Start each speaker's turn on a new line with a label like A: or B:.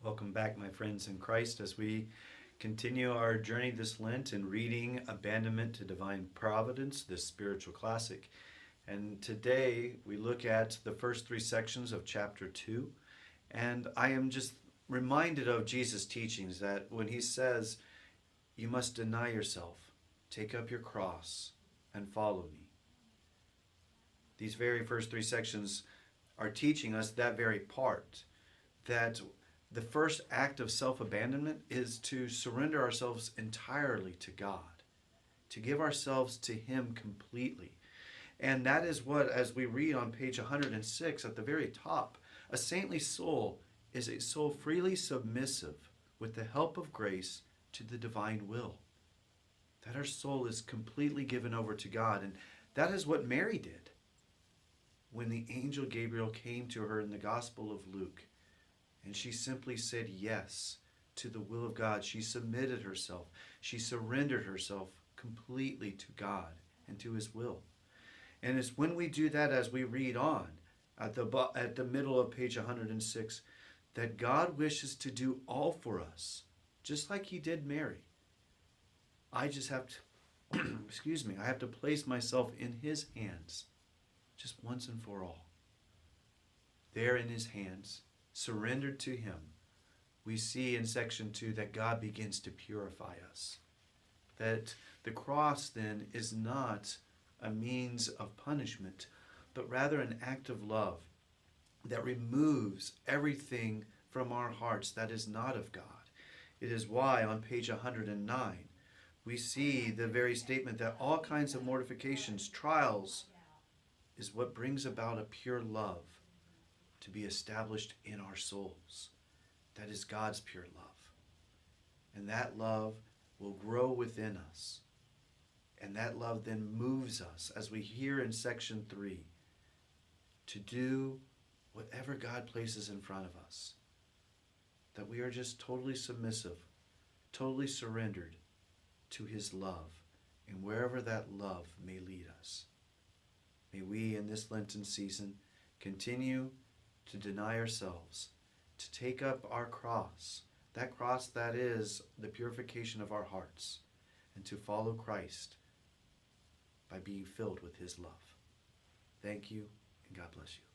A: Welcome back, my friends in Christ, as we continue our journey this Lent in reading Abandonment to Divine Providence, this spiritual classic. And today we look at the first three sections of chapter 2. And I am just reminded of Jesus' teachings that when he says, you must deny yourself, take up your cross, and follow me. These very first three sections are teaching us that very part, that the first act of self-abandonment is to surrender ourselves entirely to God, to give ourselves to Him completely. And that is what, as we read on page 106 at the very top, a saintly soul is a soul freely submissive with the help of grace to the divine will. That our soul is completely given over to God. And that is what Mary did when the angel Gabriel came to her in the Gospel of Luke. And she simply said yes to the will of God. She submitted herself. She surrendered herself completely to God and to His will. And it's when we do that, as we read on at the middle of page 106, that God wishes to do all for us, just like He did Mary. I just have to, I have to place myself in His hands, just once and for all. There in His hands, surrendered to Him, we see in section 2 that God begins to purify us. That the cross then is not a means of punishment, but rather an act of love that removes everything from our hearts that is not of God. It is why on page 109 we see the very statement that all kinds of mortifications, trials, is what brings about a pure love to be established in our souls. That is God's pure love. And that love will grow within us. And that love then moves us, as we hear in section 3, to do whatever God places in front of us. That we are just totally submissive, totally surrendered to His love, and wherever that love may lead us. May we in this Lenten season continue to deny ourselves, to take up our cross, that cross that is the purification of our hearts, and to follow Christ by being filled with His love. Thank you, and God bless you.